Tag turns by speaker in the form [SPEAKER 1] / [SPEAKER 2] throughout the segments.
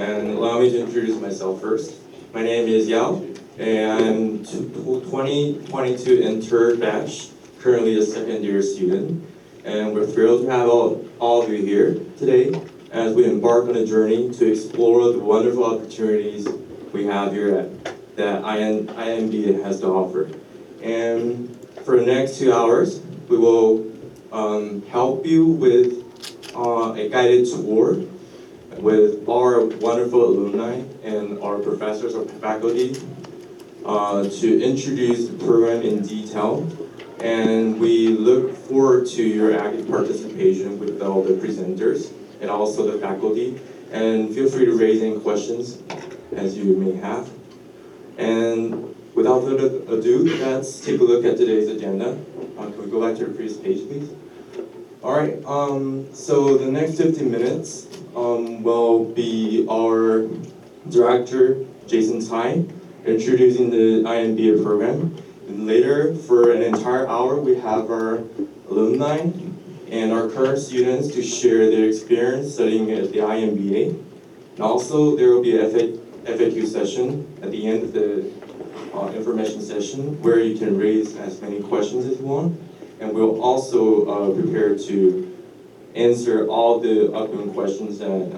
[SPEAKER 1] And allow me to introduce myself first. My name is Yao, and I'm 2022 intern batch, currently a second-year student. And we're thrilled to have all of you here today as we embark on a journey to explore the wonderful opportunities we have here that IMBA has to offer. And for the next 2 hours, we will help you with a guided tour with our wonderful alumni and our professors or faculty to introduce the program in detail. And we look forward to your active participation with all the presenters and also the faculty. And feel free to raise any questions as you may have. And without further ado, let's take a look at today's agenda. Can we go back to the previous page, please? All right, so the next 15 minutes will be our director, Jason Tsai, introducing the IMBA program. And later, for an entire hour, we have our alumni and our current students to share their experience studying at the IMBA. And also, there will be an FAQ session at the end of the information session where you can raise as many questions as you want. And we'll also prepare to answer all the upcoming questions that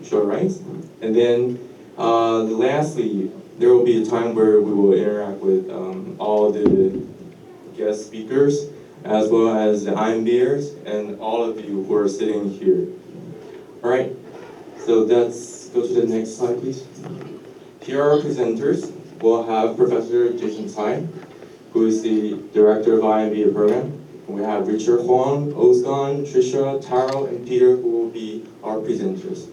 [SPEAKER 1] Joe raised. And then lastly, there will be a time where we will interact with all the guest speakers, as well as the IMBers and all of you who are sitting here. All right, so let's go to the next slide, please. Here are our presenters. We'll have Professor Jason Tsai, who is the director of IMBA Program. And we have Richard Huang, Ozgan, Trisha, Taro, and Peter, who will be our presenters.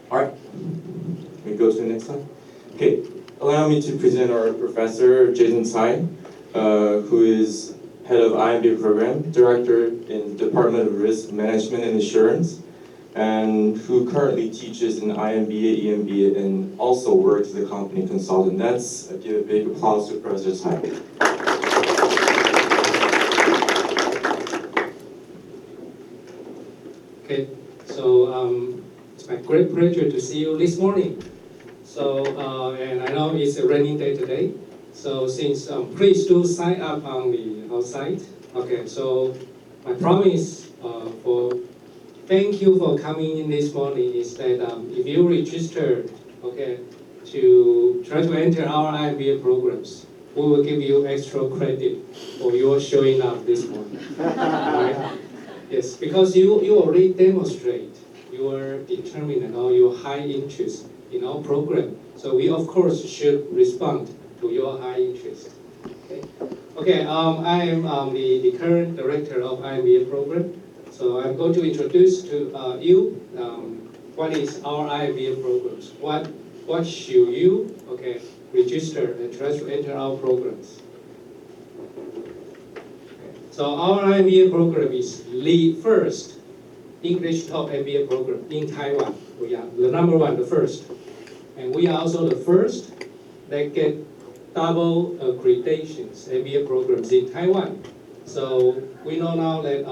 [SPEAKER 1] All right, can we go to the next slide? Okay, allow me to present our Professor Jason Tsai, who is head of IMBA Program, director in the Department of Risk Management and Insurance, and who currently teaches in IMBA, EMBA, and also works as a company consultant. Give a big applause to Professor Tsai.
[SPEAKER 2] Okay, so it's my great pleasure to see you this morning. So, and I know it's a rainy day today, so please do sign up on the outside. Okay, so my promise thank you for coming in this morning is that if you register, okay, to try to enter our IMBA programs, we will give you extra credit for your showing up this morning. Right? Yes, because you already demonstrate your determined or your high interest in our program. So we of course should respond to your high interest. Okay, I am the current director of IMBA program. So I'm going to introduce to you what is our IMBA programs. What should you register and try to enter our programs. So our IMBA program is the first English top MBA program in Taiwan. We are the number one, the first. And we are also the first that get double accreditations MBA programs in Taiwan. So we know now that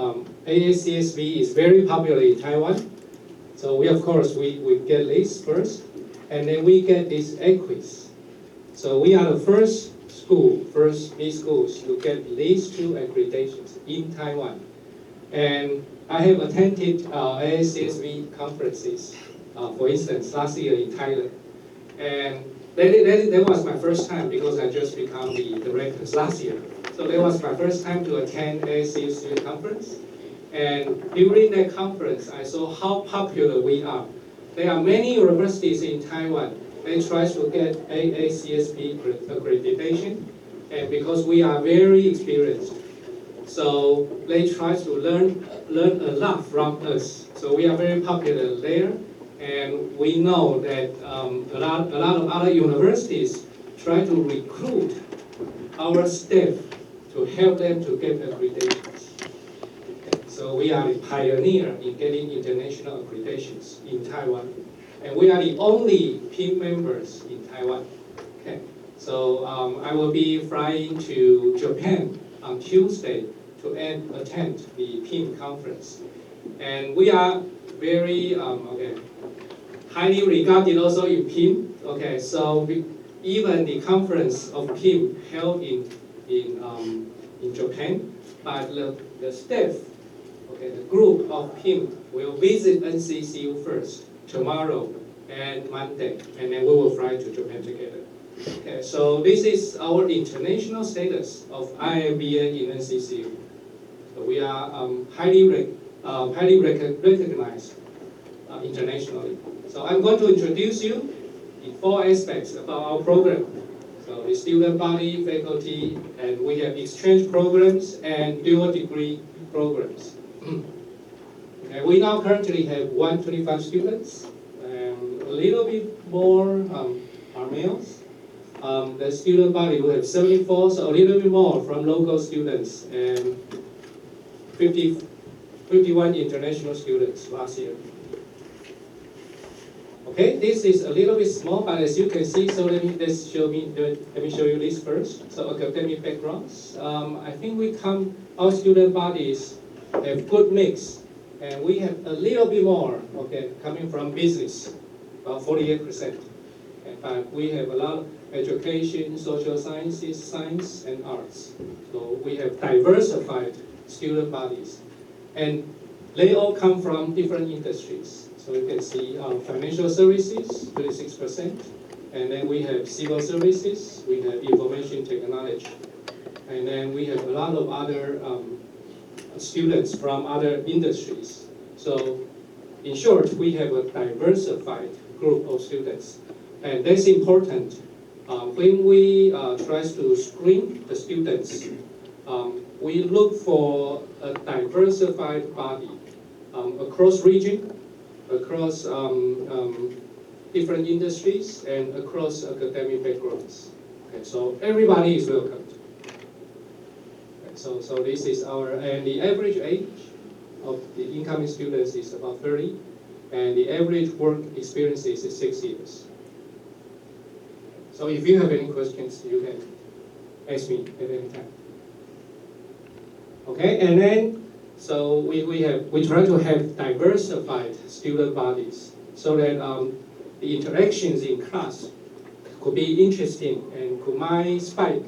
[SPEAKER 2] AACSB is very popular in Taiwan. So we, of course, we get this first. And then we get this EQUIS. So we are the first B schools to get these two accreditations in Taiwan. And I have attended AACSB conferences, for instance, last year in Thailand. And that was my first time because I just became the director last year. So that was my first time to attend AACSB conference. And during that conference, I saw how popular we are. There are many universities in Taiwan. They try to get AACSB accreditation, and because we are very experienced, so they try to learn a lot from us. So we are very popular there, and we know that a lot of other universities try to recruit our staff to help them to get accreditations. So we are the pioneer in getting international accreditations in Taiwan. And we are the only PIM members in Taiwan. Okay. So I will be flying to Japan on Tuesday to attend the PIM conference. And we are very highly regarded also in PIM. Okay, so even the conference of PIM held in Japan, but the staff, okay, the group of PIM will visit NCCU first tomorrow and Monday, and then we will fly to Japan together. Okay, so this is our international status of IMBA in NCCU. So we are highly recognized internationally. So I'm going to introduce you in 4 aspects about our program. So the student body, faculty, and we have exchange programs and dual degree programs. Okay, we now currently have 125 students, and a little bit more are males. The student body will have 74, so a little bit more from local students, and 51 international students last year. Okay, this is a little bit small, but as you can see, so let me show you this first. So academic backgrounds. I think our student bodies have good mix, and we have a little bit more, okay, coming from business, about 48%. But we have a lot of education, social sciences, science, and arts. So we have diversified student bodies. And they all come from different industries. So you can see financial services, 36%. And then we have civil services, we have information technology. And then we have a lot of other students from other industries. So in short, we have a diversified group of students. And that's important. When we try to screen the students, we look for a diversified body across region, across different industries, and across academic backgrounds. Okay, so everybody is welcome. Okay, so this is and the average age of the incoming students is about 30, and the average work experience is 6 years. So if you have any questions, you can ask me at any time. Okay, and then so we try to have diversified student bodies so that the interactions in class could be interesting and might spike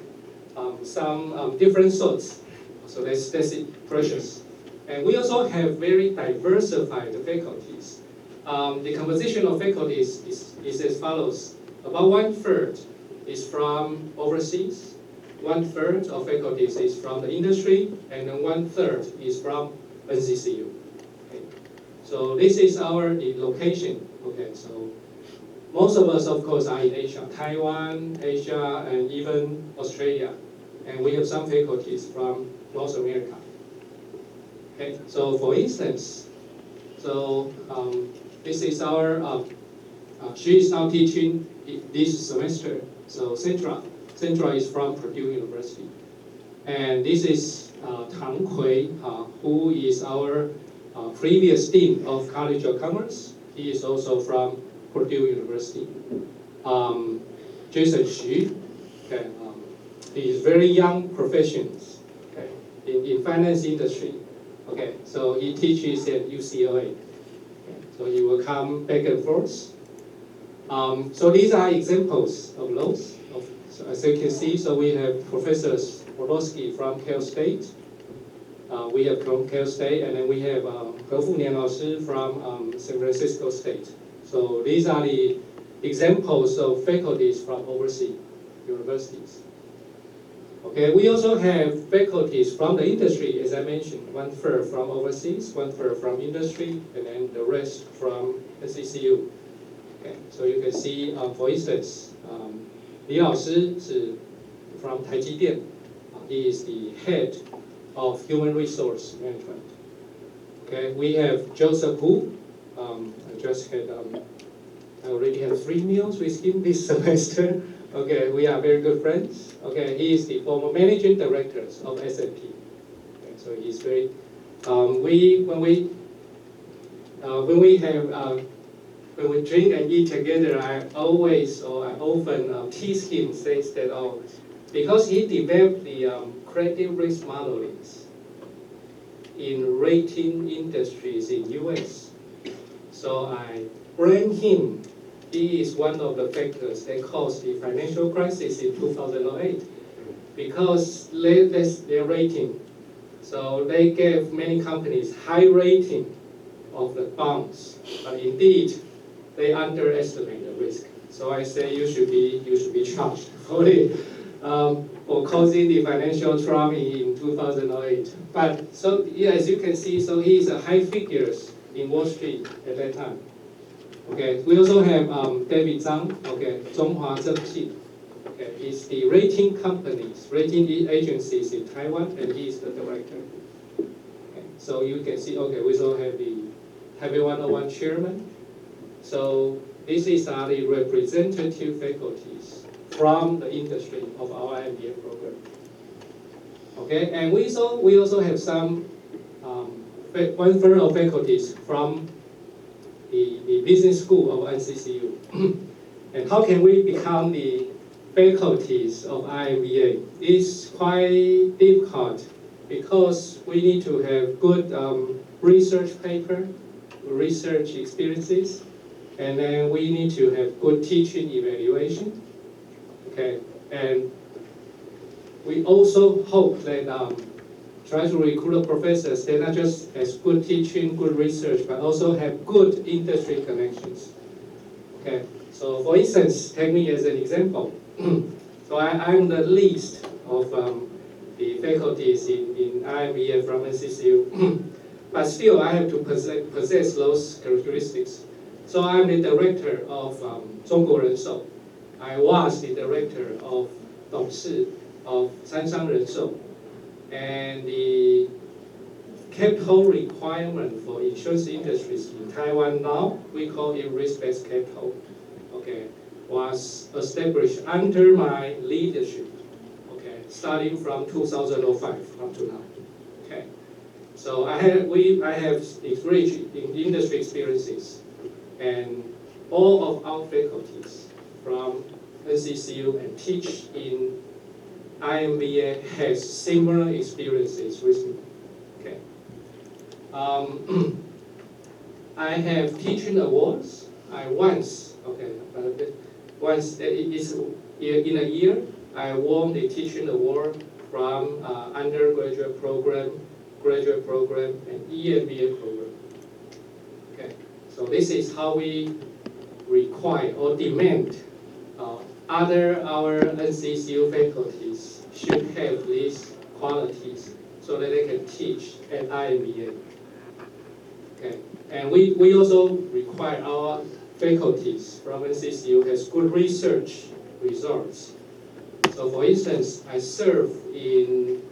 [SPEAKER 2] some different sorts. So that's it, precious. And we also have very diversified faculties. The composition of faculties is as follows. About 1/3 is from overseas, 1/3 of faculties is from the industry, and then 1/3 is from NCCU. Okay. So this is the location. Okay, so most of us, of course, are in Asia, Taiwan, Asia, and even Australia, and we have some faculties from North America. Okay, so for instance, this is she is now teaching this semester. So Sandra is from Purdue University. And this is Tang Hui, who is our previous dean of College of Commerce. He is also from Purdue University. Jason Xu, okay, he is very young professional, okay, in finance industry. Okay, so he teaches at UCLA. Okay, so he will come back and forth. So these are examples of those. So as you can see, so we have Professors Podolsky from Cal State. We have from Cal State, and then we have He Funian Laoshi from San Francisco State. So these are the examples of faculties from overseas universities. Okay, we also have faculties from the industry, as I mentioned, 1/3 from overseas, 1/3 from industry, and then the rest from NCCU. Okay, so you can see, for instance, Li Laoshi is from Taijidian. He is the head of human resource management. Okay, we have Joseph Hu. I already have 3 meals with him this semester. Okay, we are very good friends. Okay, he is the former managing director of S&P. Okay, so he's very. When we drink and eat together, I often tease him, says that because he developed the credit risk modeling in rating industries in US, so blame him. He is one of the factors that caused the financial crisis in 2008 because their rating. So they gave many companies high rating of the bonds, but indeed they underestimate the risk. So I say you should be charged for causing the financial trauma in 2008. But so yeah, as you can see, so he is a high figures in Wall Street at that time. Okay, we also have David Zhang. Okay, Zhonghua Zhengxin. Okay, he's the rating agencies in Taiwan, and he is the director. Okay, so you can see. Okay, we also have the Taipei 101 chairman. So these are the representative faculties from the industry of our IMBA program. Okay, and we also have some 1/3 of faculties from the business school of NCCU. And how can we become the faculties of IMBA? It's quite difficult because we need to have good research paper, research experiences, and then we need to have good teaching evaluation. Okay, and we also hope that try to recruit professors that not just has good teaching, good research, but also have good industry connections. Okay, so for instance, take me as an example. So I'm the least of the faculties in IMBA from NCCU, but still I have to possess those characteristics. So I'm the director of 中国人寿. I was the director of 董事 of 三商人寿. And the capital requirement for insurance industries in Taiwan now, we call it risk-based capital, okay, was established under my leadership, okay, starting from 2005 up to now. Okay, so I have rich in industry experiences, and all of our faculties from NCCU and teach in IMBA has similar experiences with me. Okay. I have teaching awards. I once in a year I won the teaching award from undergraduate program, graduate program, and EMBA program. Okay. So this is how we require or demand our NCCU faculties should have these qualities so that they can teach at IMBA. Okay, and we also require our faculties from NCCU has good research results. So for instance, I serve in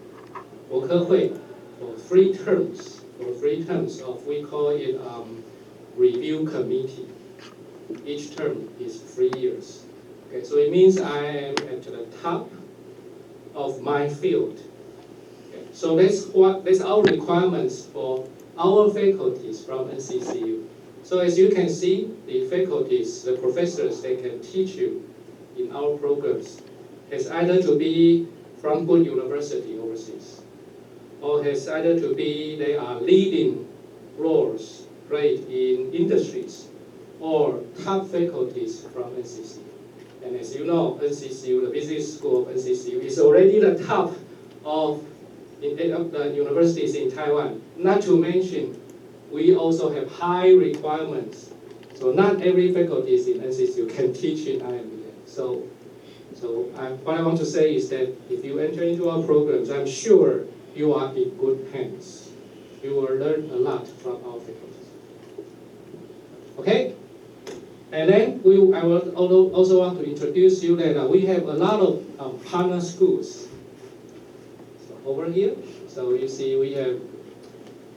[SPEAKER 2] 国科会 for 3 terms. For 3 terms of we call it review committee. Each term is 3 years. Okay, so it means I am at the top of my field. Okay, so that's our requirements for our faculties from NCCU. So as you can see, the faculties, the professors, they can teach you in our programs has either to be from good university overseas, or has either to be they are leading roles played in industries, or top faculties from NCCU. And as you know, NCCU, the business school of NCCU, is already the top of the universities in Taiwan. Not to mention, we also have high requirements. So not every faculty in NCCU can teach in IMBA. So what I want to say is that if you enter into our programs, I'm sure you are in good hands. You will learn a lot from our faculty. Okay? And then I will also want to introduce you that we have a lot of partner schools. So over here, so you see we have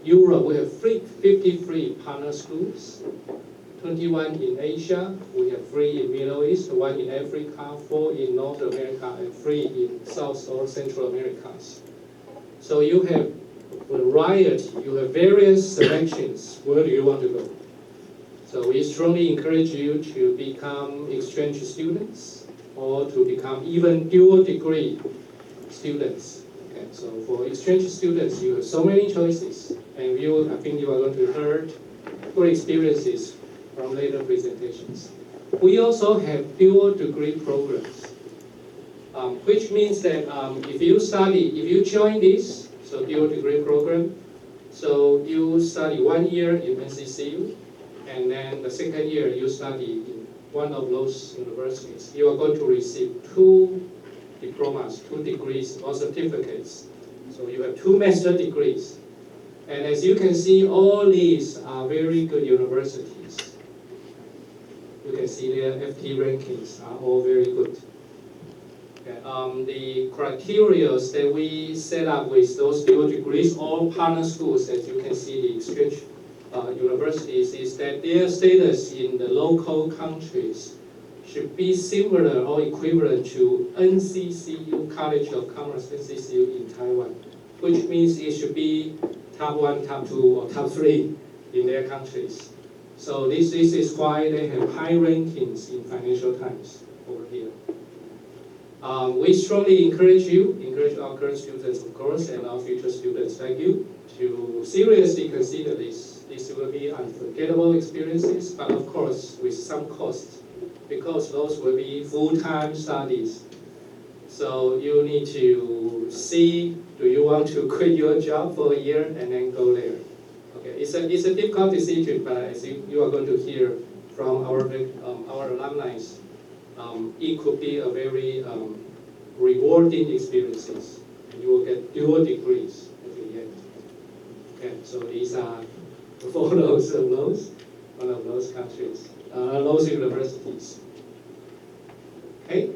[SPEAKER 2] Europe, we have 53 partner schools, 21 in Asia, we have 3 in Middle East, 1 in Africa, 4 in North America, and 3 in South or Central Americas. So you have variety, you have various selections. Where do you want to go? So we strongly encourage you to become exchange students or to become even dual degree students. Okay, so for exchange students, you have so many choices, and I think you are going to hear good experiences from later presentations. We also have dual degree programs, which means that if you join this, so dual degree program, so you study 1 year in NCCU, and then the second year you study in one of those universities. You are going to receive 2 diplomas, 2 degrees or certificates. So you have 2 master degrees. And as you can see, all these are very good universities. You can see their FT rankings are all very good. Okay. The criteria that we set up with those dual degrees, all partner schools, as you can see, the exchange universities, is that their status in the local countries should be similar or equivalent to NCCU College of Commerce, NCCU in Taiwan, which means it should be top 1, top 2, or top 3 in their countries. So this is why they have high rankings in Financial Times over here. We strongly encourage our current students, of course, and our future students like you, to seriously consider this. This will be unforgettable experiences, but of course with some costs, because those will be full-time studies. So you need to see, do you want to quit your job for a year and then go there? Okay, it's a difficult decision, but as you are going to hear from our alumni, it could be a very rewarding experiences. And you will get dual degrees at the end. Okay, so these are photos of one of those countries, those universities. Okay,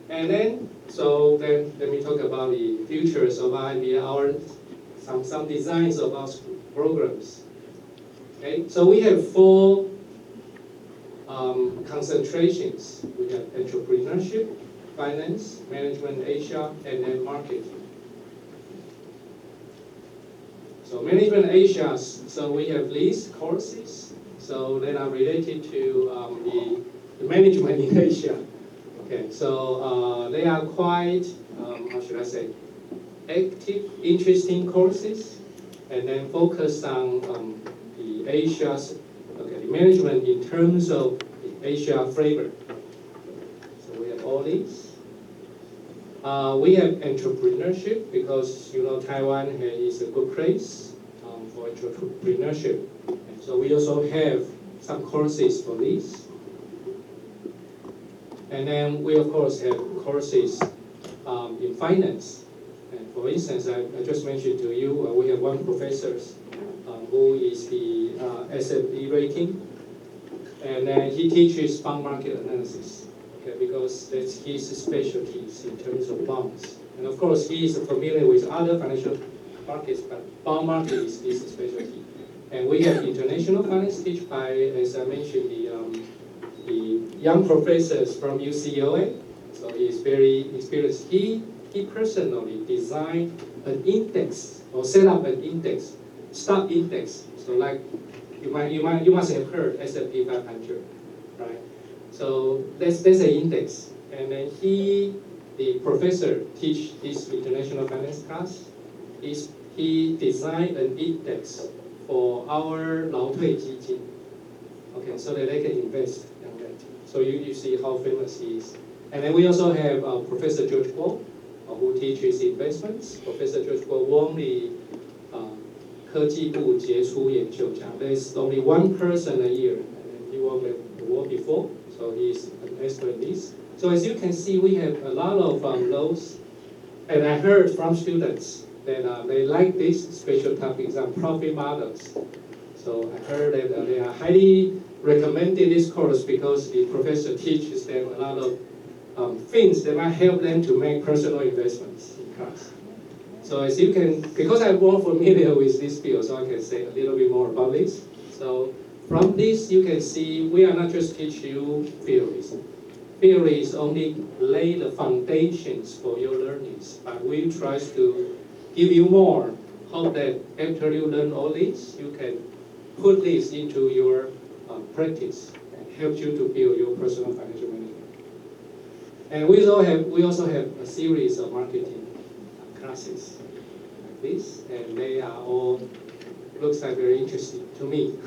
[SPEAKER 2] and then let me talk about the futures of IMBA, some designs of our programs. Okay, so we have 4 concentrations. We have entrepreneurship, finance, management, Asia, and then marketing. So management Asia, so we have these courses, so that are related to the management in Asia. Okay, so they are quite, how should I say, active, interesting courses, and then focus on the Asia's, the management in terms of the Asia flavor. So we have all these. We have entrepreneurship, because Taiwan is a good place for entrepreneurship. And so we also have some courses for this. And then we of course have courses in finance. And for instance, I just mentioned to you, we have one professor who is the S&P rating, and then he teaches bond market analysis. Okay, because that's his specialties in terms of bonds. And of course, he is familiar with other financial markets, but bond market is his specialty. And we have international finance taught by, as I mentioned, the young professors from UCLA. So he is very experienced. He personally designed an index, or set up an index, stock index. So like you must have heard S&P 500, right? So that's an index, and then the professor teach this international finance class. He designed an index for our 劳退基金, okay, so that they can invest in that. So you see how famous he is. And then we also have Professor George Guo, who teaches investments. Professor George Guo won the 科技部杰出研究奖. There's only one person a year, and he won the award before. So he's an expert in this. So as you can see, we have a lot of those. And I heard from students that they like this special topics on profit models. So I heard that they are highly recommended this course because the professor teaches them a lot of things that might help them to make personal investments in class. So as you can, because I'm more familiar with this field, so I can say a little bit more about this. So from this, you can see we are not just teaching you theories. Theories only lay the foundations for your learnings, but we try to give you more. Hope that after you learn all this, you can put this into your practice and help you to build your personal financial management. And we also have a series of marketing classes like this, and they are all, looks like very interesting to me.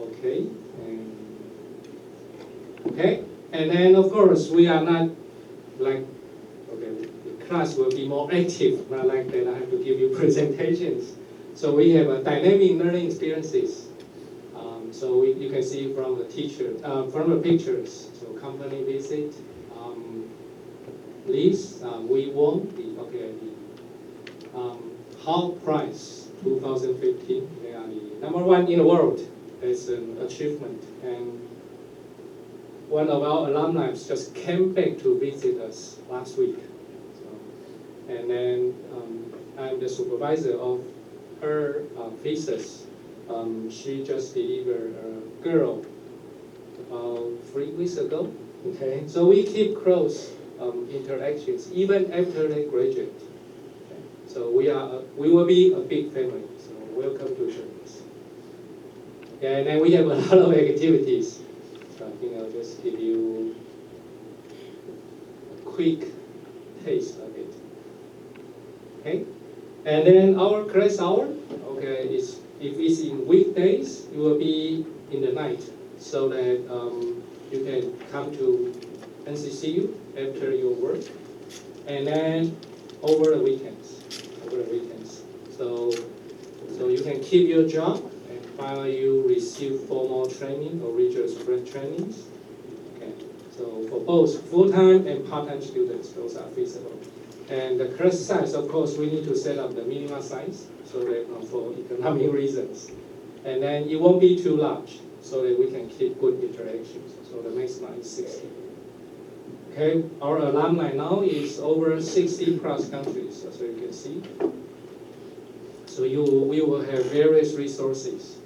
[SPEAKER 2] Okay. Okay. And then of course we are not like, okay, the class will be more active, not like that I have to give you presentations. So we have a dynamic learning experiences. So you can see from the teacher, from the pictures. So company visit, list, we won the Hall Prize 2015. They are the #1 in the world. It's an achievement. And one of our alumni just came back to visit us last week. So, and then I'm the supervisor of her thesis. She just delivered a girl about 3 weeks ago. Okay, so we keep close interactions even after they graduate. Okay. So we will be a big family. So welcome to join us. Yeah, and then we have a lot of activities. So I think I'll just give you a quick taste of it. Okay, and then our class hour. Okay, is if it's in weekdays, it will be in the night, so that you can come to NCCU after your work, and then over the weekends. So you can keep your job, and while you receive formal training or regional spread trainings. Okay, so for both full-time and part-time students, those are feasible. And the class size, of course, we need to set up the minimum size, so that for economic reasons. And then it won't be too large, so that we can keep good interactions. So the maximum is 60. Okay, our alumni now is over 60 plus countries, as you can see. So we will have various resources.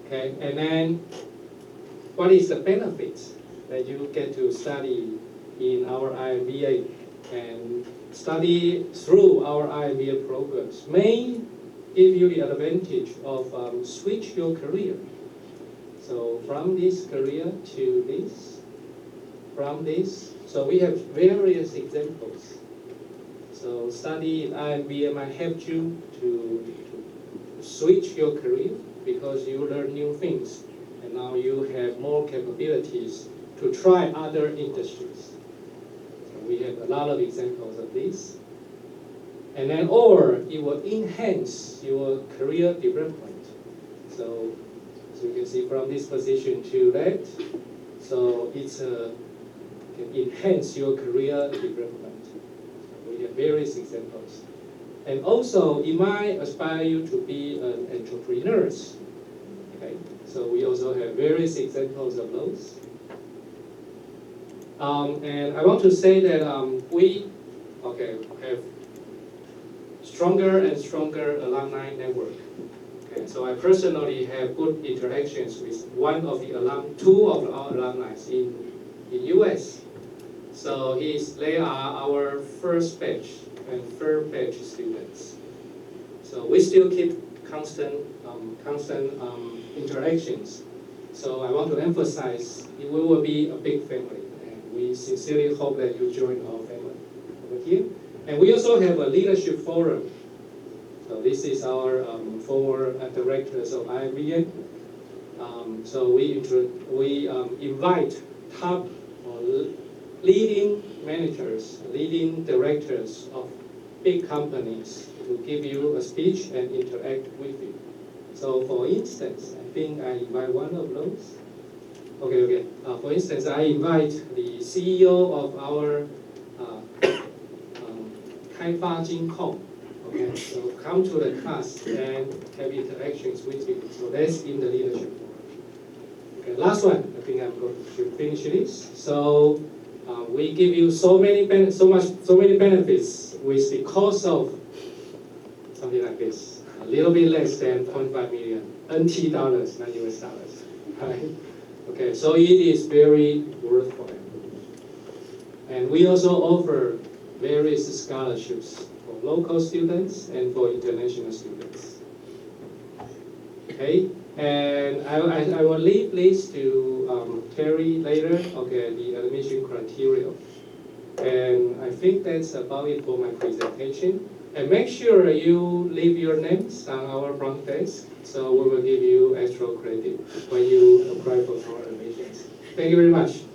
[SPEAKER 2] Okay, and then what is the benefits that you get to study in our IMBA and study through our IMBA programs? May give you the advantage of switch your career. So from this career to this, from this. So we have various examples. So study in IMBA might help you to switch your career because you learn new things. And now you have more capabilities to try other industries. So we have a lot of examples of this. And then, or it will enhance your career development. So you can see from this position to that. So it's can enhance your career development. So we have various examples. And also, it might aspire you to be an entrepreneur. Okay, so we also have various examples of those. And I want to say that we have stronger and stronger alumni network. Okay, so I personally have good interactions with two of our alumni in US. So they are our first batch and third batch students. So we still keep constant interactions. So I want to emphasize we will be a big family, and we sincerely hope that you join our family over here. And we also have a leadership forum. So this is our former directors of IMBA. So we invite top leading managers, leading directors of big companies to give you a speech and interact with you. So for instance, I think I invite one of those. Okay. For instance, I invite the CEO of our Okay, so come to the class and have interactions with you. So that's in the leadership forum. Okay, last one. I think I'm going to finish this. So we give you so many benefits with the cost of something like this, a little bit less than 0.5 million NT dollars, not US dollars. Right? Okay, so it is very worthwhile. And we also offer various scholarships for local students and for international students. Okay, and I will leave this to Terry later. Okay, the admission criteria. And I think that's about it for my presentation. And make sure you leave your names on our front desk, so we will give you extra credit when you apply for our admissions. Thank you very much.